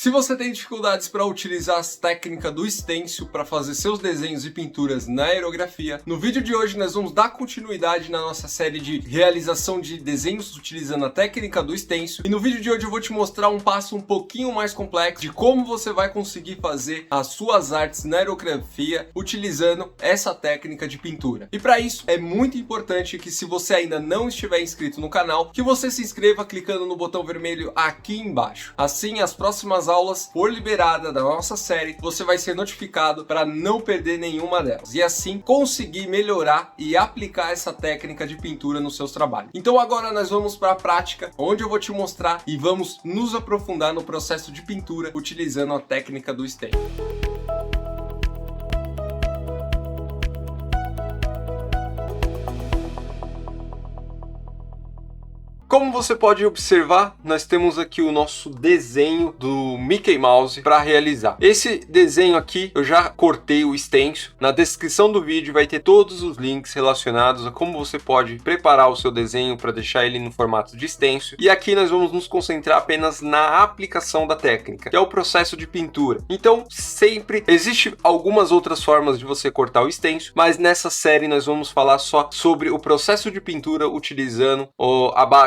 Se você tem dificuldades para utilizar as técnicas do stencil para fazer seus desenhos e pinturas na aerografia, no vídeo de hoje nós vamos dar continuidade na nossa série de realização de desenhos utilizando a técnica do stencil. E no vídeo de hoje eu vou te mostrar um passo um pouquinho mais complexo de como você vai conseguir fazer as suas artes na aerografia utilizando essa técnica de pintura. E para isso é muito importante que, se você ainda não estiver inscrito no canal, que você se inscreva clicando no botão vermelho aqui embaixo. Assim, as próximas aulas for liberada da nossa série, você vai ser notificado para não perder nenhuma delas e assim conseguir melhorar e aplicar essa técnica de pintura nos seus trabalhos. Então agora nós vamos para a prática, onde eu vou te mostrar e vamos nos aprofundar no processo de pintura utilizando a técnica do stencil. Como você pode observar, nós temos aqui o nosso desenho do Mickey Mouse para realizar. Esse desenho aqui eu já cortei o stencil. Na descrição do vídeo vai ter todos os links relacionados a como você pode preparar o seu desenho para deixar ele no formato de stencil. E aqui nós vamos nos concentrar apenas na aplicação da técnica, que é o processo de pintura. Então sempre existe algumas outras formas de você cortar o stencil, mas nessa série nós vamos falar só sobre o processo de pintura utilizando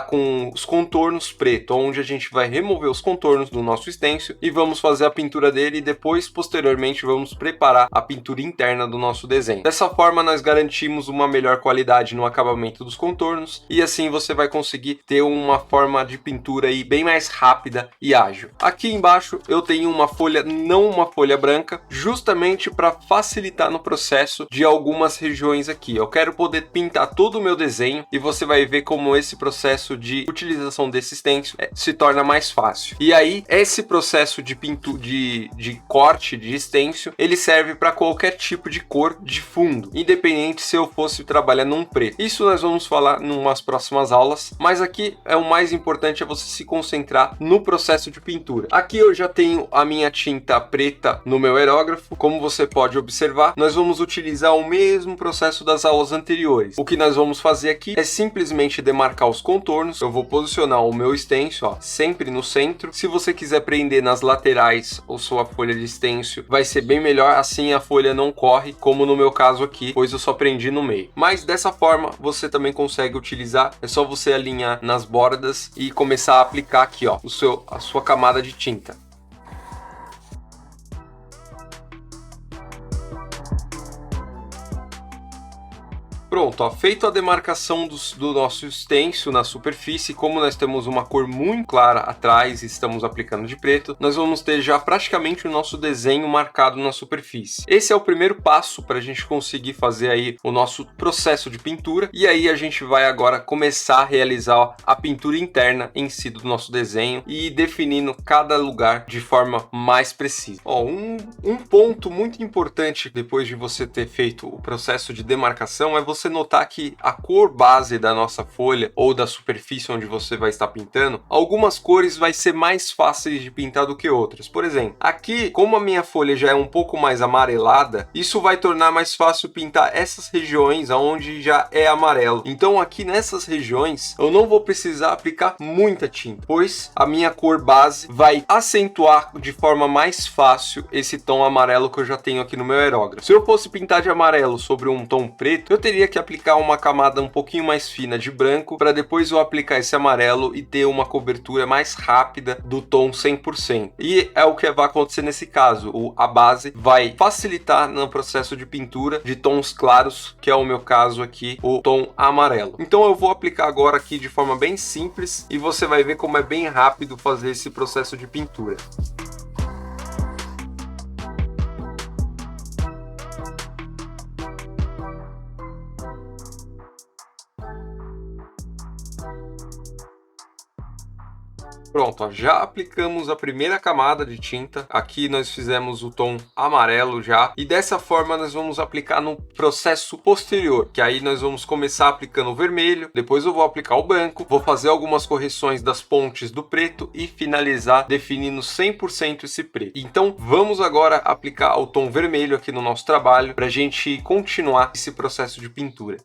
com os contornos preto, onde a gente vai remover os contornos do nosso stencil e vamos fazer a pintura dele e depois, posteriormente, vamos preparar a pintura interna do nosso desenho. Dessa forma, nós garantimos uma melhor qualidade no acabamento dos contornos e assim você vai conseguir ter uma forma de pintura aí bem mais rápida e ágil. Aqui embaixo eu tenho uma folha, não uma folha branca, justamente para facilitar no processo de algumas regiões aqui. Eu quero poder pintar todo o meu desenho e você vai ver como esse processo de utilização desse stencil se torna mais fácil. E aí esse processo de pintura, de corte de stencil, ele serve para qualquer tipo de cor de fundo, independente se eu fosse trabalhar num preto. Isso nós vamos falar em umas próximas aulas, mas aqui o mais importante é você se concentrar no processo de pintura. Aqui eu já tenho a minha tinta preta no meu aerógrafo. Como você pode observar, nós vamos utilizar o mesmo processo das aulas anteriores. O que nós vamos fazer aqui é simplesmente demarcar os contornos. Eu vou posicionar o meu stencil sempre no centro. Se você quiser prender nas laterais ou sua folha de stencil, vai ser bem melhor, assim a folha não corre, como no meu caso aqui, pois eu só prendi no meio. Mas dessa forma você também consegue utilizar, é só você alinhar nas bordas e começar a aplicar aqui a sua camada de tinta. Pronto, feito a demarcação do nosso stencil na superfície, como nós temos uma cor muito clara atrás e estamos aplicando de preto, nós vamos ter já praticamente o nosso desenho marcado na superfície. Esse é o primeiro passo para a gente conseguir fazer aí o nosso processo de pintura, e aí a gente vai agora começar a realizar a pintura interna em si do nosso desenho e ir definindo cada lugar de forma mais precisa. Um ponto muito importante depois de você ter feito o processo de demarcação é você notar que a cor base da nossa folha ou da superfície onde você vai estar pintando, algumas cores vai ser mais fáceis de pintar do que outras. Por exemplo, aqui, como a minha folha já é um pouco mais amarelada, isso vai tornar mais fácil pintar essas regiões onde já é amarelo. Então aqui nessas regiões eu não vou precisar aplicar muita tinta, pois a minha cor base vai acentuar de forma mais fácil esse tom amarelo que eu já tenho aqui no meu aerógrafo. Se eu fosse pintar de amarelo sobre um tom preto, eu teria que aplicar uma camada um pouquinho mais fina de branco para depois eu aplicar esse amarelo e ter uma cobertura mais rápida do tom 100%. E é o que vai acontecer nesse caso. A base vai facilitar no processo de pintura de tons claros, que é o meu caso aqui, o tom amarelo. Então eu vou aplicar agora aqui de forma bem simples e você vai ver como é bem rápido fazer esse processo de pintura. Pronto, já aplicamos a primeira camada de tinta. Aqui nós fizemos o tom amarelo já. E dessa forma nós vamos aplicar no processo posterior, que aí nós vamos começar aplicando o vermelho, depois eu vou aplicar o branco, vou fazer algumas correções das pontes do preto e finalizar definindo 100% esse preto. Então vamos agora aplicar o tom vermelho aqui no nosso trabalho para a gente continuar esse processo de pintura.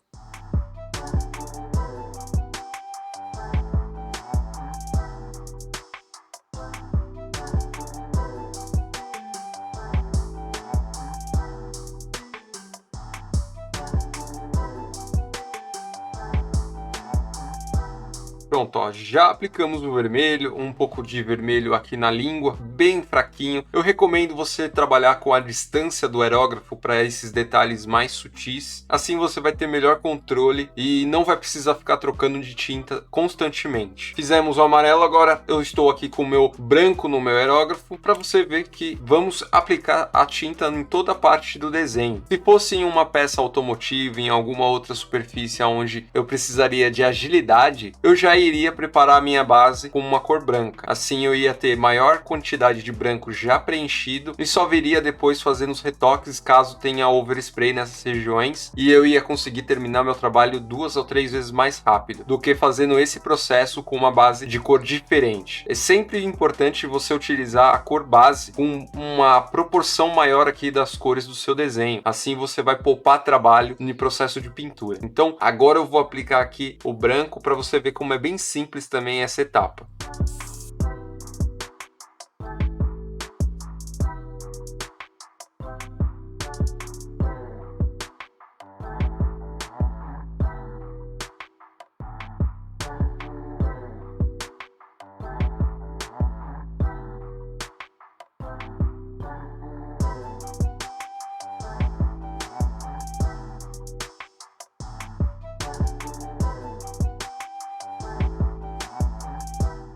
Pronto, ó, já aplicamos o vermelho, um pouco de vermelho aqui na língua, bem fraquinho. Eu recomendo você trabalhar com a distância do aerógrafo para esses detalhes mais sutis. Assim você vai ter melhor controle e não vai precisar ficar trocando de tinta constantemente. Fizemos o amarelo, agora eu estou aqui com o meu branco no meu aerógrafo para você ver que vamos aplicar a tinta em toda a parte do desenho. Se fosse em uma peça automotiva, em alguma outra superfície onde eu precisaria de agilidade, eu já iria preparar a minha base com uma cor branca. Assim eu ia ter maior quantidade de branco já preenchido e só viria depois fazendo os retoques caso tenha overspray nessas regiões, e eu ia conseguir terminar meu trabalho 2 ou 3 vezes mais rápido do que fazendo esse processo com uma base de cor diferente. É sempre importante você utilizar a cor base com uma proporção maior aqui das cores do seu desenho. Assim você vai poupar trabalho no processo de pintura. Então agora eu vou aplicar aqui o branco para você ver como é bem simples também essa etapa.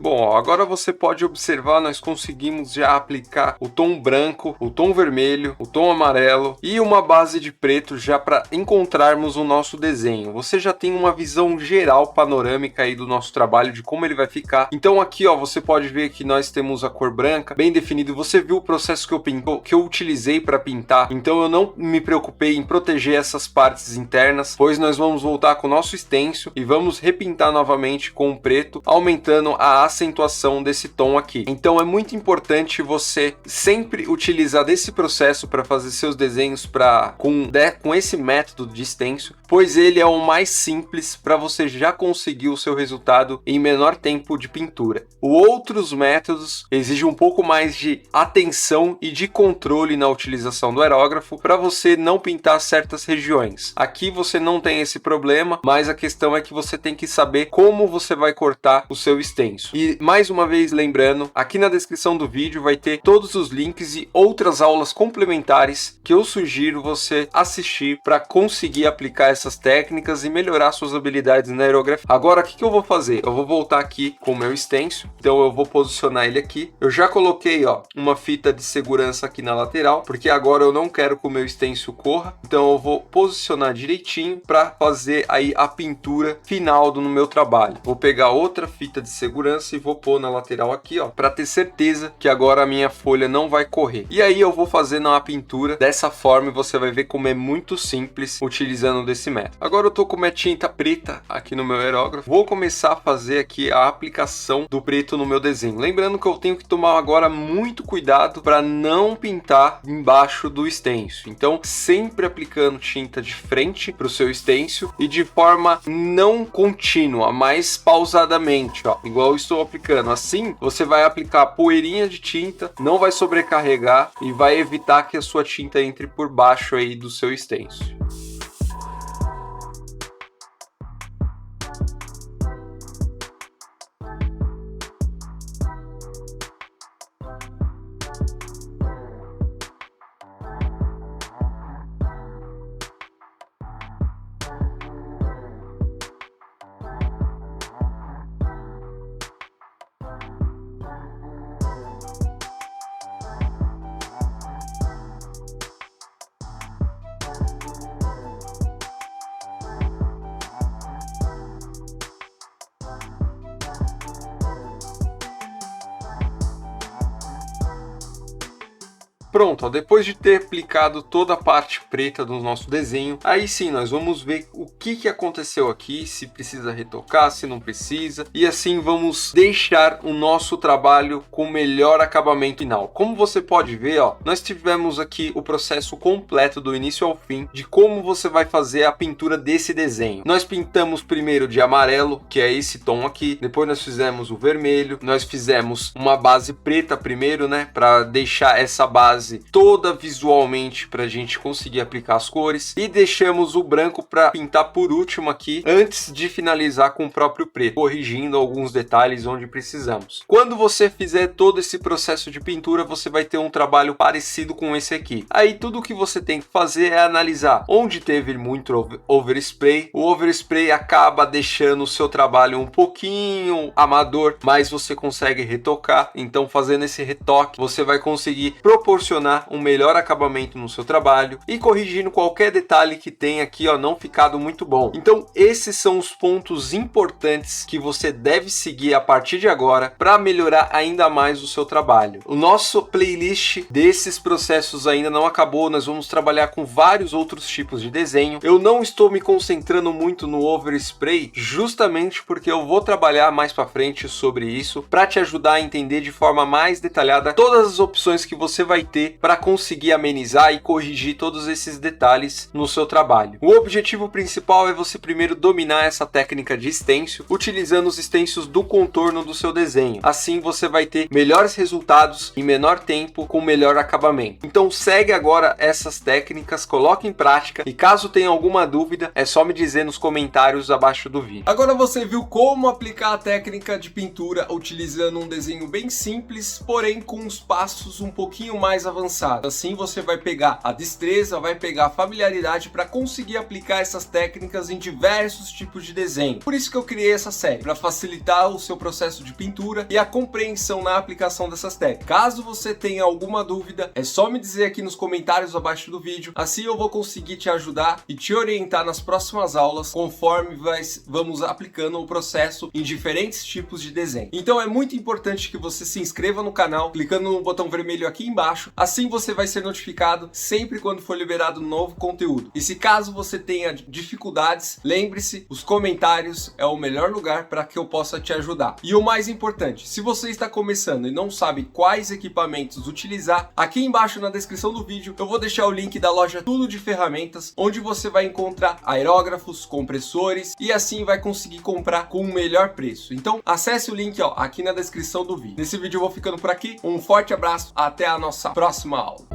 Bom, agora você pode observar, nós conseguimos já aplicar o tom branco, o tom vermelho, o tom amarelo e uma base de preto já para encontrarmos o nosso desenho. Você já tem uma visão geral panorâmica aí do nosso trabalho, de como ele vai ficar. Então aqui, ó, você pode ver que nós temos a cor branca bem definido. Você viu o processo que eu utilizei para pintar. Então eu não me preocupei em proteger essas partes internas, pois nós vamos voltar com o nosso stencil e vamos repintar novamente com o preto, aumentando a acentuação desse tom aqui. Então é muito importante você sempre utilizar desse processo para fazer seus desenhos com esse método de stencil, pois ele é o mais simples para você já conseguir o seu resultado em menor tempo de pintura. Outros métodos exigem um pouco mais de atenção e de controle na utilização do aerógrafo para você não pintar certas regiões. Aqui você não tem esse problema, mas a questão é que você tem que saber como você vai cortar o seu stencil. E mais uma vez lembrando, aqui na descrição do vídeo vai ter todos os links e outras aulas complementares que eu sugiro você assistir para conseguir aplicar essas técnicas e melhorar suas habilidades na aerografia. Agora o que eu vou fazer? Eu vou voltar aqui com o meu stencil, então eu vou posicionar ele aqui. Eu já coloquei, ó, uma fita de segurança aqui na lateral, porque agora eu não quero que o meu stencil corra, então eu vou posicionar direitinho para fazer aí a pintura final no meu trabalho. Vou pegar outra fita de segurança e vou pôr na lateral aqui, ó, para ter certeza que agora a minha folha não vai correr. E aí eu vou fazendo a pintura dessa forma e você vai ver como é muito simples utilizando desse método. Agora eu tô com minha tinta preta aqui no meu aerógrafo. Vou começar a fazer aqui a aplicação do preto no meu desenho. Lembrando que eu tenho que tomar agora muito cuidado para não pintar embaixo do stencil. Então sempre aplicando tinta de frente para o seu stencil e de forma não contínua, mas pausadamente, ó, igual eu estou aplicando. Assim você vai aplicar poeirinha de tinta, não vai sobrecarregar e vai evitar que a sua tinta entre por baixo aí do seu stencil. Pronto, ó, depois de ter aplicado toda a parte preta do nosso desenho, aí sim nós vamos ver o que aconteceu aqui, se precisa retocar, se não precisa, e assim vamos deixar o nosso trabalho com o melhor acabamento final. Como você pode ver, ó, nós tivemos aqui o processo completo do início ao fim de como você vai fazer a pintura desse desenho. Nós pintamos primeiro de amarelo, que é esse tom aqui, depois nós fizemos o vermelho, nós fizemos uma base preta primeiro, né, para deixar essa base base toda visualmente para a gente conseguir aplicar as cores e deixamos o branco para pintar por último aqui, antes de finalizar com o próprio preto, corrigindo alguns detalhes onde precisamos. Quando você fizer todo esse processo de pintura, você vai ter um trabalho parecido com esse aqui. Aí tudo que você tem que fazer é analisar onde teve muito overspray. O overspray acaba deixando o seu trabalho um pouquinho amador, mas você consegue retocar. Então, fazendo esse retoque, você vai conseguir proporcionar um melhor acabamento no seu trabalho e corrigindo qualquer detalhe que tenha aqui, ó, não ficado muito bom. Então, esses são os pontos importantes que você deve seguir a partir de agora para melhorar ainda mais o seu trabalho. O nosso playlist desses processos ainda não acabou, nós vamos trabalhar com vários outros tipos de desenho. Eu não estou me concentrando muito no overspray, justamente porque eu vou trabalhar mais para frente sobre isso para te ajudar a entender de forma mais detalhada todas as opções que você vai ter para conseguir amenizar e corrigir todos esses detalhes no seu trabalho. O objetivo principal é você primeiro dominar essa técnica de stencil, utilizando os stencils do contorno do seu desenho. Assim você vai ter melhores resultados em menor tempo, com melhor acabamento. Então segue agora essas técnicas, coloque em prática e caso tenha alguma dúvida, é só me dizer nos comentários abaixo do vídeo. Agora você viu como aplicar a técnica de pintura utilizando um desenho bem simples, porém com uns passos um pouquinho mais avançados. Assim você vai pegar a destreza, vai pegar a familiaridade para conseguir aplicar essas técnicas em diversos tipos de desenho. Por isso que eu criei essa série, para facilitar o seu processo de pintura e a compreensão na aplicação dessas técnicas. Caso você tenha alguma dúvida, é só me dizer aqui nos comentários abaixo do vídeo, assim eu vou conseguir te ajudar e te orientar nas próximas aulas, conforme vamos aplicando o processo em diferentes tipos de desenho. Então é muito importante que você se inscreva no canal, clicando no botão vermelho aqui embaixo, assim você vai ser notificado sempre quando for liberado novo conteúdo. E se caso você tenha dificuldades, lembre-se, os comentários é o melhor lugar para que eu possa te ajudar. E o mais importante, se você está começando e não sabe quais equipamentos utilizar, aqui embaixo na descrição do vídeo eu vou deixar o link da loja Tudo de Ferramentas, onde você vai encontrar aerógrafos, compressores e assim vai conseguir comprar com o melhor preço. Então acesse o link, ó, aqui na descrição do vídeo. Nesse vídeo eu vou ficando por aqui, um forte abraço, até a nossa próxima aula.